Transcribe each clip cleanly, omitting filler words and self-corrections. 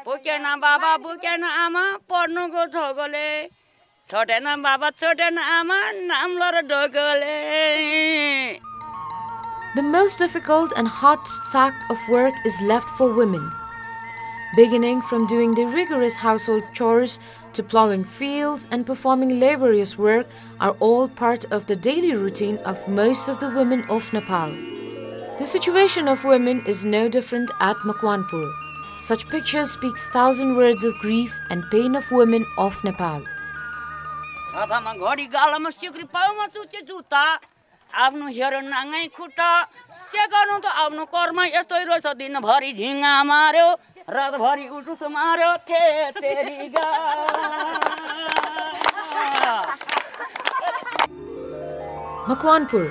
बोकेन बाबा बोकेन आमा पढ्नुको थोगोले छोडेन बाबा छोडेन आमा नाम lot ढोगोले. The most difficult and hard sack of work is left for women. Beginning from doing the rigorous household chores to plowing fields and performing laborious work are all part of the daily routine of most of the women of Nepal. The situation of women is no different at Makwanpur. Such pictures speak 1,000 words of grief and pain of women of Nepal. आफ्नो हेर नाङै खुट्टा के गर्नु त आफ्नो कर्म यस्तै रहेछ दिनभरि झिङा मार्यो रातभरि उठुस मार्यो तेरी गा. Makwanpur,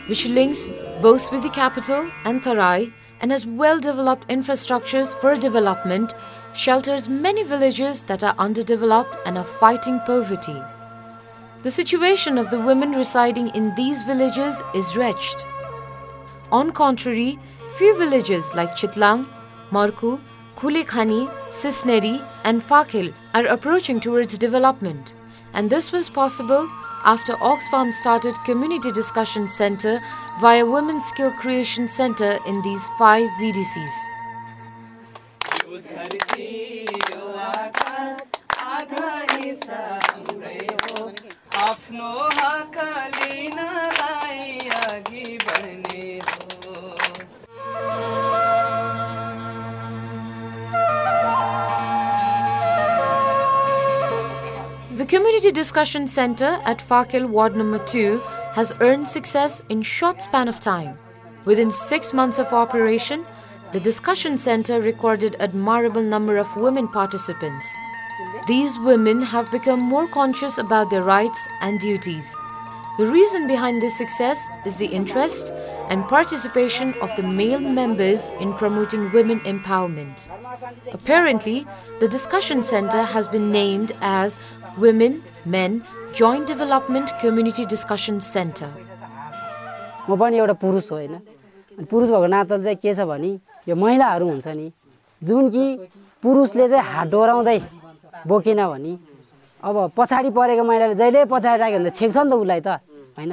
which links both with the capital and Tarai and has well-developed infrastructures for development, shelters many villages that are underdeveloped and are fighting poverty. The situation of the women residing in these villages is wretched. On contrary, few villages like Chitlang, Marku, Kulikhani, Sisneri and Fakil are approaching towards development. And this was possible after Oxfam started Community Discussion Center via Women's Skill Creation Center in these 5 VDCs. The Community Discussion Center at Fakil Ward number 2 has earned success in short span of time. Within 6 months of operation, the discussion center recorded admirable number of women participants. These women have become more conscious about their rights and duties. The reason behind this success is the interest and participation of the male members in promoting women empowerment. Apparently, the discussion center has been named as Women, Men, Joint Development Community Discussion Center. म पनि एउटा पुरुष हो हैन. अनि पुरुष भएको नाताले चाहिँ के छ भनी यो महिलाहरू हुन्छ नि जुन कि पुरुषले चाहिँ हात डोराउँदै बोकिन भनी अब पछाडी परेको महिलाले जहिले पछाडी राख्यो भने छेक्छ नि त उलाई त हैन.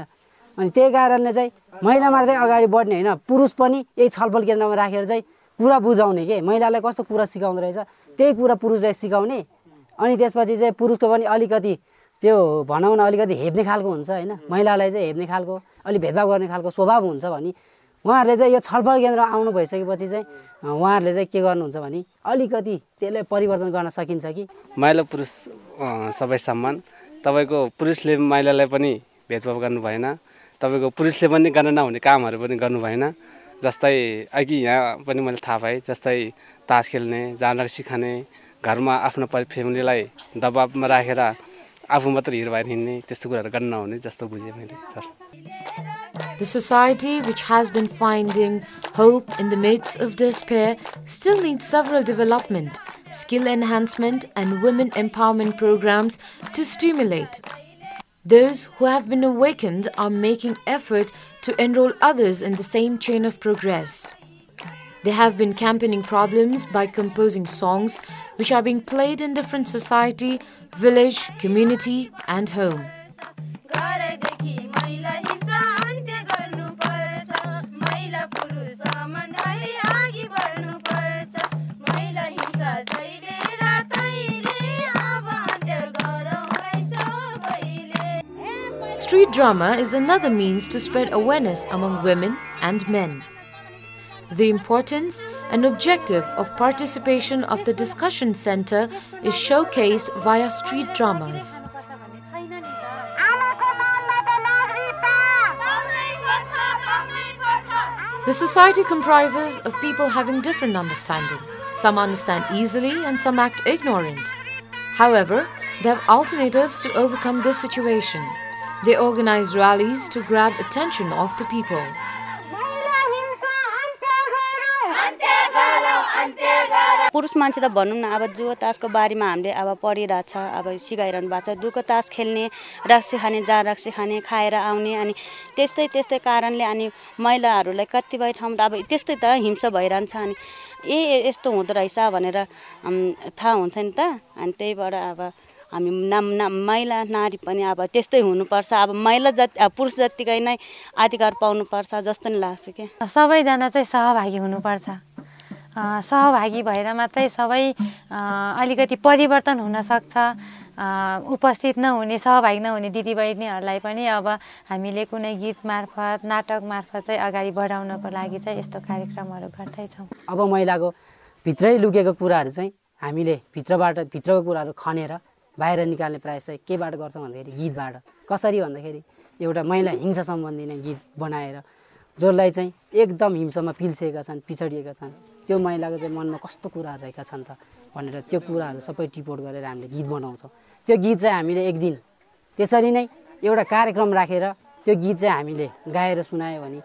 अनि त्यही कारणले चाहिँ महिला मात्रै अगाडि बढ्ने हैन पुरुष पनि यही छलफल केन्द्रमा राखेर चाहिँ कुरा बुझाउने के महिलालाई कस्तो कुरा सिकाउँदै रहेछ त्यही कुरा पुरुषलाई सिकाउने. अनि त्यसपछि चाहिँ पुरुषको पनि अलिकति त्यो भनौं न अलिकति हेप्ने खालको हुन्छ हैन महिलालाई चाहिँ हेप्ने खालको अलि भेदभाव गर्ने खालको स्वभाव हुन्छ भनी उहाँहरुले चाहिँ यो छलफल केन्द्रमा आउनु भइसकेपछि चाहिँ उहाँहरुले चाहिँ के गर्नुहुन्छ भनी अलिकति त्यसले परिवर्तन गर्न सकिन्छ कि महिला पुरुष सबै समान तपाईको पुरुषले महिलालाई पनि भेदभाव गर्नु भएन तपाईको पुरुषले पनि गर्न नहुने कामहरु पनि गर्नु भएन जस्तै अघि यहाँ पनि मैले थाहा पाए जस्तै तास खेल्ने जानक सिखाउने घरमा आफ्नो फ्यामिलीलाई दबावमा राखेर आफू मात्र हिरो भएर हिँड्ने त्यस्तो कुराहरु गर्न नहुने जस्तो बुझे मैले sir. The society, which has been finding hope in the midst of despair, still needs several development, skill enhancement and women empowerment programs to stimulate. Those who have been awakened are making effort to enroll others in the same chain of progress. They have been campaigning problems by composing songs which are being played in different society, village, community and home. Street drama is another means to spread awareness among women and men. The importance and objective of participation of the discussion center is showcased via street dramas. The society comprises of people having different understanding. Some understand easily and some act ignorant. However, they have alternatives to overcome this situation. They organize rallies to grab attention of the people. पुरुष मान्छे त भनौँ न अब जुवा तासको बारेमा हामीले अब पढिरहेछ अब सिकाइरहनु भएको छ दुको तास खेल्ने रक्सी खाने जहाँ रक्सी खाने खाएर आउने अनि त्यस्तै कारणले अनि महिलाहरूलाई कतिपय ठाउँमा अब त्यस्तै त हिंसा भइरहन्छ अनि यस्तो हुँदो रहेछ भनेर थाहा हुन्छ नि त अनि त्यहीबाट अब हामी महिला नारी पनि अब त्यस्तै हुनुपर्छ अब महिला जति पुरुष जतिकै नै अधिकार पाउनुपर्छ जस्तो नि लाग्छ के सबैजना चाहिँ सहभागी हुनुपर्छ सहभागी भएर मात्रै सबै अलिकति परिवर्तन हुन सक्छ उपस्थित नहुने सहभागी नहुने दिदीबहिनीहरूलाई पनि अब हामीले कुनै गीत मार्फत नाटक मार्फत चाहिँ अगाडि बढाउनको लागि चाहिँ यस्तो कार्यक्रमहरू गर्दैछौँ अब महिलाको भित्रै लुकेको कुराहरू चाहिँ हामीले भित्रको कुराहरू खनेर बाहिर निकाल्ने प्रयास चाहिँ केबाट गर्छौँ भन्दाखेरि गीतबाट कसरी भन्दाखेरि एउटा महिला हिंसा सम्बन्धी नै गीत बनाएर जसलाई चाहिँ एकदम हिंसामा पिल्सिएका छन् पिछडिएका छन् त्यो महिलाको चाहिँ मनमा कस्तो कुराहरू रहेका छन् त भनेर त्यो कुराहरू सबै टिपोट गरेर हामीले गीत बनाउँछौँ त्यो गीत चाहिँ हामीले एक दिन त्यसरी नै एउटा कार्यक्रम राखेर त्यो गीत चाहिँ हामीले गाएर सुनायो भने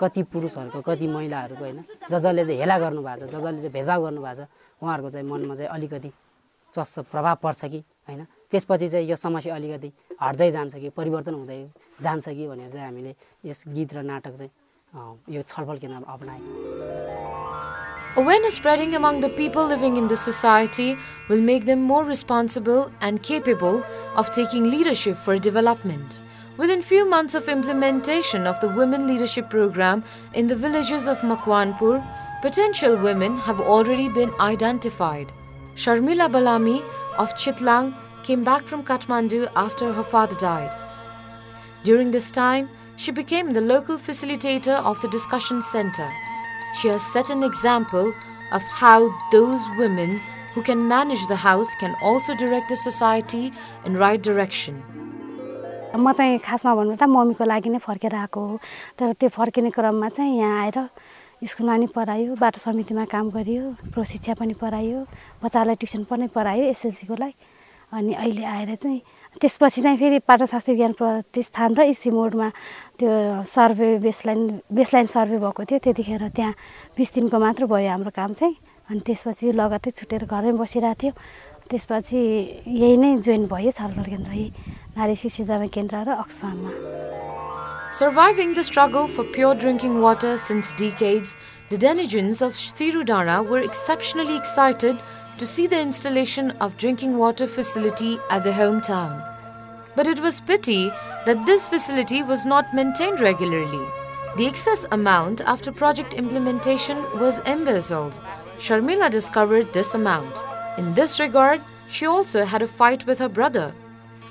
कति पुरुषहरूको कति महिलाहरूको होइन जसले चाहिँ हेला गर्नुभएको छ जसले चाहिँ भेदभाव गर्नुभएको छ उहाँहरूको चाहिँ मनमा चाहिँ अलिकति चस्स प्रभाव पर्छ कि होइन त्यसपछि चाहिँ यो समस्या अलिकति हट्दै जान्छ कि परिवर्तन हुँदै जान्छ कि भनेर चाहिँ हामीले यस गीत र नाटक चाहिँ यो छलफल केन्द्रमा अपनाएको Awareness spreading among the people living in the society will make them more responsible and capable of taking leadership for development. Within few months of implementation of the Women Leadership Program in the villages of Makwanpur, potential women have already been identified. Sharmila Balami of Chitlang came back from Kathmandu after her father died. During this time, she became the local facilitator of the discussion center. She has set an example of how those women who can manage the house can also direct the society in right direction. म चाहिँ खासमा भन्नु त मम्मीको लागि नै फर्केर आएको हो तर त्यो फर्किने क्रममा चाहिँ यहाँ आएर स्कुलमा नि पढायो बाटो समितिमा काम गरियो प्रशिक्षा पनि पढायो बच्चालाई ट्युसन पनि पढायो एसएलसीको लागि अनि अहिले आएर चाहिँ त्यसपछि चाहिँ फेरि पाटन स्वास्थ्य विज्ञान प्रतिष्ठान र इसी मोडमा त्यो सर्वे बेसलाइन सर्वे भएको थियो त्यतिखेर त्यहाँ 20 दिनको मात्र भयो हाम्रो काम चाहिँ अनि त्यसपछि लगत्तै छुटेर घरमै बसिरहेको थियो त्यसपछि यही नै जोइन भयो छलफल केन्द्र यही नारी शिशु दमन केन्द्र र अक्सफार्ममा Surviving the struggle for pure drinking water since decades, the denizens of Sirudara were exceptionally excited to see the installation of drinking water facility at their hometown. But it was pity that this facility was not maintained regularly. The excess amount after project implementation was embezzled. Sharmila discovered this amount. In this regard, she also had a fight with her brother.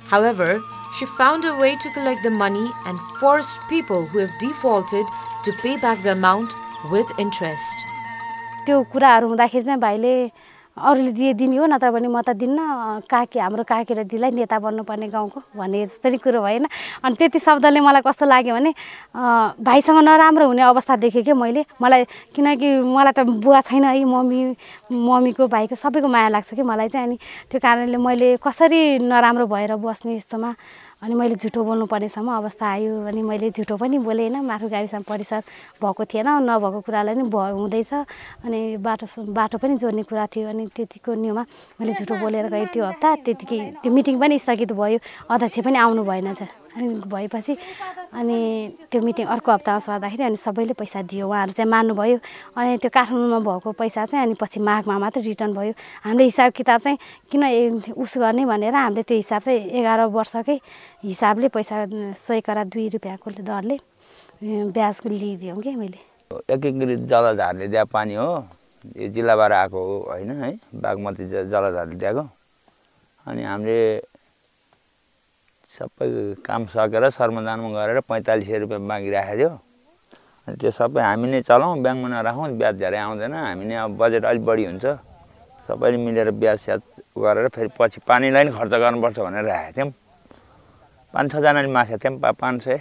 However, she found a way to collect the money and forced people who have defaulted to pay back the amount with interest. त्यो कुराहरु हुँदाखेरि चाहिँ भाइले अरूले दिदिने हो नत्र भने म त दिन्न काकी हाम्रो काकी र दिलाई नेता बन्नुपर्ने गाउँको भन्ने जस्तै कुरो भएन अनि त्यति शब्दले मलाई कस्तो लाग्यो भने भाइसँग नराम्रो हुने अवस्था देखे के मलाई किनकि मलाई त बुवा छैन है मम्मीको भाइको सबैको माया लाग्छ के मलाई चाहिँ अनि त्यो कारणले मैले कसरी नराम्रो भएर बस्ने यस्तोमा अनि मैले झुटो बोल्नु पर्नेसम्म अवस्था आयो अनि मैले झुटो पनि बोले हैन माथु गाविसमा परिसर भएको थिएन नभएको कुरालाई नि हुँदैछ अनि बाटो पनि जोड्ने कुरा थियो अनि त्यतिको नियममा मैले झुटो बोलेर गए त्यो हप्ता त्यतिकै त्यो मिटिङ पनि स्थगित भयो अध्यक्ष पनि आउनु भएन छ अनि भएपछि अनि त्यो मिटिङ अर्को हप्तामा सर्दाखेरि अनि सबैले पैसा दियो उहाँहरु चाहिँ मान्नु भयो अनि त्यो काठमाडौँमा भएको पैसा चाहिँ अनि पछि माघमा मात्र रिटर्न भयो हामीले हिसाब किताब चाहिँ किन उस गर्ने भनेर हामीले त्यो हिसाब चाहिँ 11 वर्षकै हिसाबले पैसा 100 करा 2 रुपैयाँको दरले ब्याज लिदियौ के मैले एकीकृत जलधारले दिए पानी हो यो जिल्लाबाट आएको हो हैन है बागमती जलधारले दिएको अनि हामीले सबै काम सकेर सरमदानमा गरेर 4500 रुपैयाँ मागिराखेको थियो अनि त्यो सबै हामी नै चलाउँ ब्याङ्कमा नराखौँ ब्याज धेरै आउँदैन हामी नै अब बजेट अलि बढी हुन्छ सबैले मिलेर ब्याज स्याज गरेर फेरि पछि पानीलाई नि खर्च गर्नुपर्छ भनेर राखेको थियौँ 5-6 जनाले मासेको थियौँ 500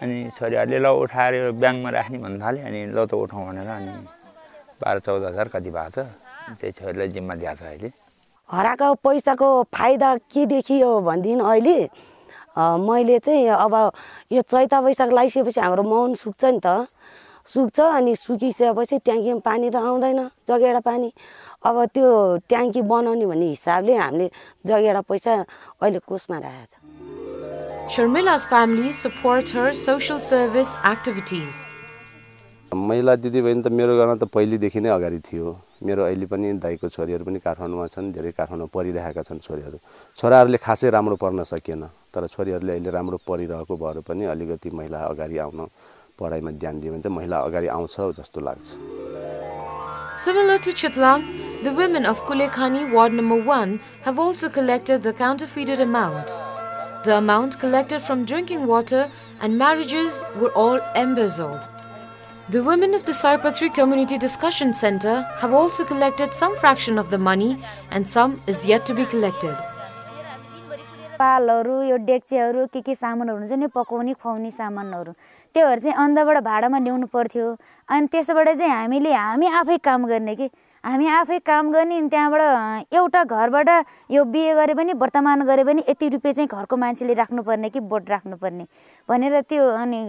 अनि छोरीहरूले ल उठाएर ब्याङ्कमा राख्ने भन्न थाले अनि ल त उठाउँ भनेर अनि 12-14 हजार कति भएको छ त्यही छोरीलाई जिम्मा दिएको छ अहिले हराएको पैसाको फाइदा के देखियो भन्दिन अहिले मैले चाहिँ अब यो चैता वैशाख लागिसकेपछि हाम्रो मौन सुक्छ नि त सुक्छ अनि सुकिसकेपछि ट्याङ्कीमा पानी त आउँदैन जगेडा पानी अब त्यो ट्याङ्की बनाउने भन्ने हिसाबले हामीले जगेडा पैसा अहिले कोषमा राखेको छ Sharmila's family supports her social service activities. महिला दिदीबहिनी त मेरो गाउँमा त पहिलेदेखि नै अगाडि थियो मेरो अहिले पनि दाइको छोरीहरू पनि काठमाडौँमा छन् धेरै काठमाडौँमा पढिरहेका छन् छोरीहरू छोराहरूले खासै राम्रो पढ्न सकेन तर छोरीहरूले अहिले राम्रो पढिरहेको भएर पनि अलिकति महिला अगाडि आउन पढाइमा ध्यान दियो भने चाहिँ महिला अगाडि आउँछ जस्तो लाग्छ Similar to Chitlang, the women of Kulekhani Ward number 1 have also collected the counterfeited amount. The amount collected from drinking water and marriages were all embezzled. The women of the Sarpatri Community Discussion Center have also collected some fraction of the money and some is yet to be collected. पालहरु यो डेक्चीहरु के सामानहरु हुन्छ नि पकाउने खुवाउने सामानहरु त्योहरु चाहिँ अन्धबाट भाडामा ल्याउनु पर्थ्यो अनि त्यसबाट चाहिँ हामी आफै काम गर्ने के हामी आफै काम गर्ने अनि त्यहाँबाट एउटा घरबाट यो बिहे गरे पनि वर्तमान गरे पनि यति रुपैयाँ चाहिँ घरको मान्छेले राख्नु पर्ने कि बोट राख्नु पर्ने भनेर त्यो अनि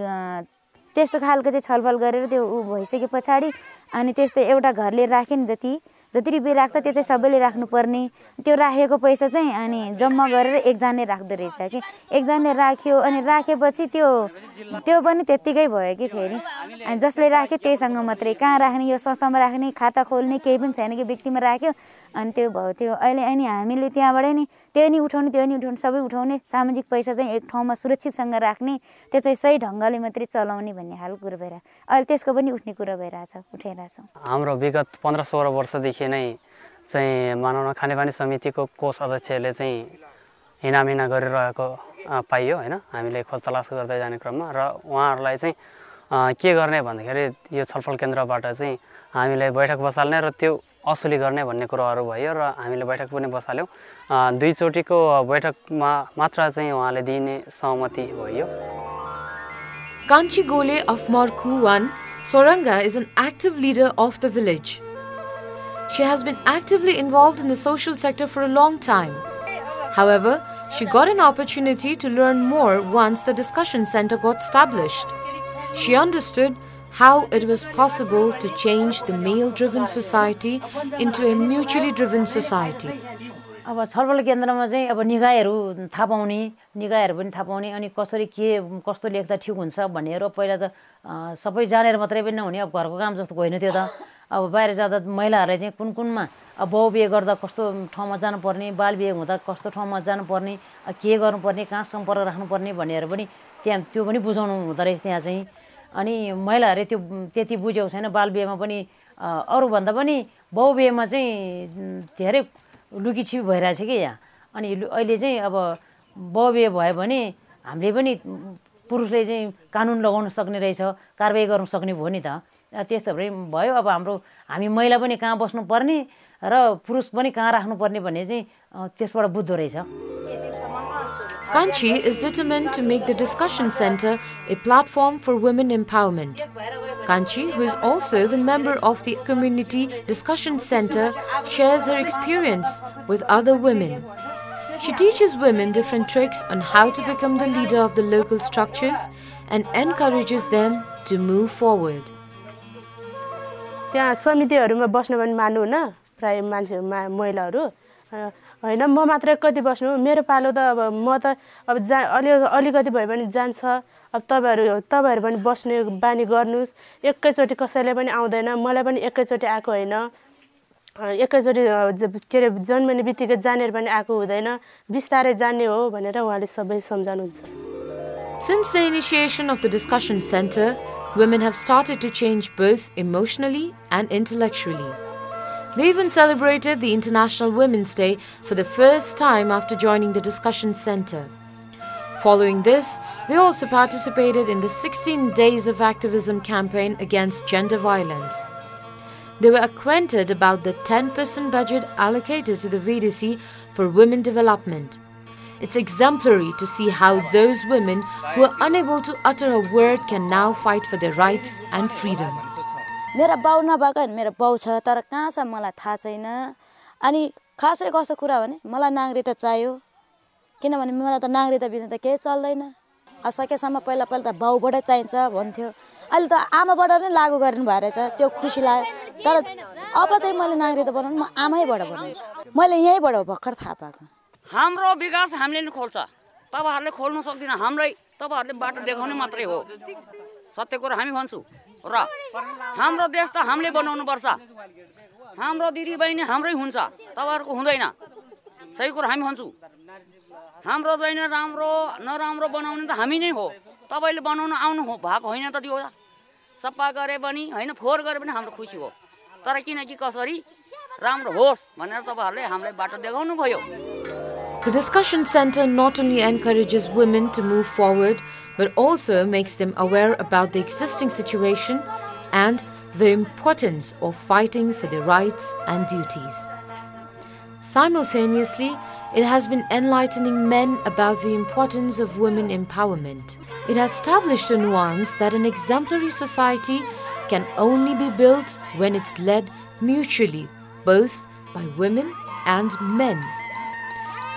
त्यस्तो खालको चाहिँ छलफल गरेर त्यो भइसके पछाडी अनि त्यस्तो एउटा घरले राखिन जति रुपैयाँ राख्छ त्यो चाहिँ सबैले राख्नु पर्ने त्यो राखेको पैसा चाहिँ अनि जम्मा गरेर एकजनाले राख्दो रहेछ कि एकजनाले राख्यो अनि राखेपछि त्यो पनि त्यतिकै भयो कि फेरि अनि जसले राख्यो त्यहीसँग मात्रै कहाँ राख्ने यो संस्थामा राख्ने खाता खोल्ने केही पनि छैन कि व्यक्तिमा राख्यो अनि त्यो भयो त्यो अहिले अनि हामीले त्यहाँबाट नि त्यो नि उठाउने सबै उठाउने सामाजिक पैसा चाहिँ एक ठाउँमा सुरक्षितसँग राख्ने त्यो चाहिँ सही ढङ्गले मात्रै चलाउने भन्ने हाल कुरा भइरहेछ अहिले त्यसको पनि उठ्ने कुरा भइरहेछ उठाइरहेछौँ हाम्रो विगत 15-16 वर्षदेखि नै चाहिँ मानव खानेपानी समितिको कोष अध्यक्षले चाहिँ हिनामिना गरिरहेको पाइयो हैन हामीले खोज तलास गर्दै जाने क्रममा र उहाँहरुलाई चाहिँ के गर्ने भन्दाखेरि यो छलफल केन्द्रबाट चाहिँ हामीले बैठक बसाल्ने र त्यो असुली गर्ने भन्ने कुराहरु भयो र हामीले बैठक पनि बसाल्यौं दुई चोटीको बैठकमा मात्र चाहिँ उहाँले दिने सहमति भयो Kanchi Gole of Morkuwan, Soranga is an active leader of the village. She has been actively involved in the social sector for a long time. However, she got an opportunity to learn more once the discussion center got established. She understood how it was possible to change the male-driven society into a mutually driven society. अब छलफल केन्द्रमा चाहिँ अब निकायहरू थाहा पाउने निकायहरू पनि थाहा पाउने अनि कसरी के कस्तो लेख्दा ठीक हुन्छ भनेर पहिला त सबै जानेर मात्रै पनि नहुने अब घरको काम जस्तो होइन त्यो त अब बाहिर जाँदा महिलाहरुले चाहिँ कुनमा अब बहु बिहे गर्दा कस्तो ठाउँमा जानुपर्ने बाल बिहे हुँदा कस्तो ठाउँमा जानुपर्ने के गर्नुपर्ने कहाँ सम्पर्क राख्नुपर्ने भनेर पनि त्यहाँ त्यो पनि बुझाउनु हुँदो रहेछ त्यहाँ चाहिँ अनि महिलाहरुले त्यो त्यति बुझ्यो छैन बाल बिहेमा पनि अरु भन्दा पनि बहु बिहेमा चाहिँ धेरै लुकी छिपी भइरहेछ के यहाँ अनि अहिले चाहिँ अब बहु बिहे भयो भने हामीले पनि पुरुषले चाहिँ कानुन लगाउन सक्ने रहेछ कारबाही गर्न सक्ने भयो नि त त्यस्तो भयो अब हामी महिला पनि कहाँ बस्नु पर्ने र पुरुष पनि कहाँ राख्नु पर्ने भन्ने चाहिँ त्यसबाट बुझ्दो रहेछ Kanchi is determined to make the discussion center a platform for women empowerment. Kanchi, who is also the member of the community discussion center, shares her experience with other women. She teaches women different tricks on how to become the leader of the local structures and encourages them to move forward. त्यहाँ समितिहरुमा बस्न पनि मान्नु हुन प्राय मान्छे महिलाहरु हैन म मात्र कति बस्नु मेरो पालो त अब म त अब अलिकति भए पनि जान्छ अब तपाईहरु पनि बस्ने बानी गर्नुस् एकैचोटी कसैले पनि आउँदैन मलाई पनि एकैचोटी आको हैन एकैचोटी के रे जन्मने बित्तिकै जानेर पनि आको हुँदैन बिस्तारै जान्ने हो भनेर उहाँले सबै सम्झाउनुहुन्छ Since the initiation of the discussion center, women have started to change both emotionally and intellectually. They even celebrated the International Women's Day for the first time after joining the discussion center. Following this, they also participated in the 16 Days of Activism campaign against gender violence. They were acquainted about the 10% budget allocated to the VDC for women development. It's exemplary to see how those women who are unable to utter a word can now fight for their rights and freedom. मेरा बाउ नभएको हैन मेरो बाउ छ तर कहाँ छ मलाई थाहा छैन अनि खासै कस्तो कुरा भने मलाई नागरिकता चाहियो किनभने मलाई त नागरिकता बिना त केही चल्दैन सकेसम्म पहिला त बाउबाट चाहिन्छ भन्थ्यो अहिले त आमाबाट नै लागू गर्नु भएर छ त्यो खुसी लाग्यो तर अब चाहिँ मैले नागरिकता बनाउनु म आमैबाट बनाउँछु मैले यहीँबाट भर्खर थाहा पाएको हाम्रो विकास हामीले नै खोल्छ तपाईहरुले खोल्न सक्दिन हामीलाई तपाईहरुले बाटो देखाउने मात्रै हो सत्य कुरा हामी भन्छु र हाम्रो देश त हामीले बनाउनु पर्छ हाम्रो दिदी बहिनी हाम्रै हुन्छ तपाईहरुको हुँदैन सही कुरा हामी भन्छु हाम्रो चाहिँ राम्रो नराम्रो बनाउने त हामी नै हो तपाईले बनाउन आउनु हो भएको होइन त त्यो सफा गरे पनि हैन फोहोर गरे पनि हाम्रो खुसी हो तर किनकि कसरी राम्रो होस् भनेर तपाईहरुले हामीलाई बाटो देखाउनु भयो The discussion center not only encourages women to move forward, but also makes them aware about the existing situation and the importance of fighting for their rights and duties. Simultaneously, it has been enlightening men about the importance of women empowerment. It has established a nuance that an exemplary society can only be built when it's led mutually, both by women and men.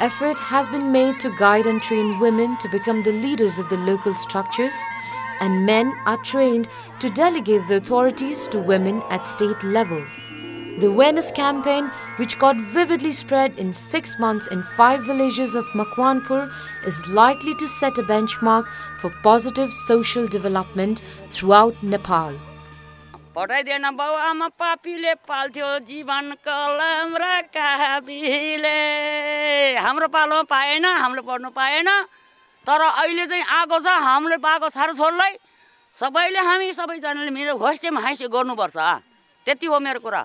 Effort has been made to guide and train women to become the leaders of the local structures, and men are trained to delegate the authorities to women at state level. The awareness campaign, which got vividly spread in 6 months in 5 villages of Makwanpur, is likely to set a benchmark for positive social development throughout Nepal. पठाइदिएन बाउ आमा पापीले पाल्थ्यो जीवन कलम र काबीले हाम्रो पालोमा पाएन हामीले पढ्नु पाएन तर अहिले चाहिँ आगो छ हामीले पाएको छोराछोरीलाई सबैले हामी सबैजनाले मिलेर होस्टेमा हाइसे गर्नुपर्छ त्यति हो मेरो कुरा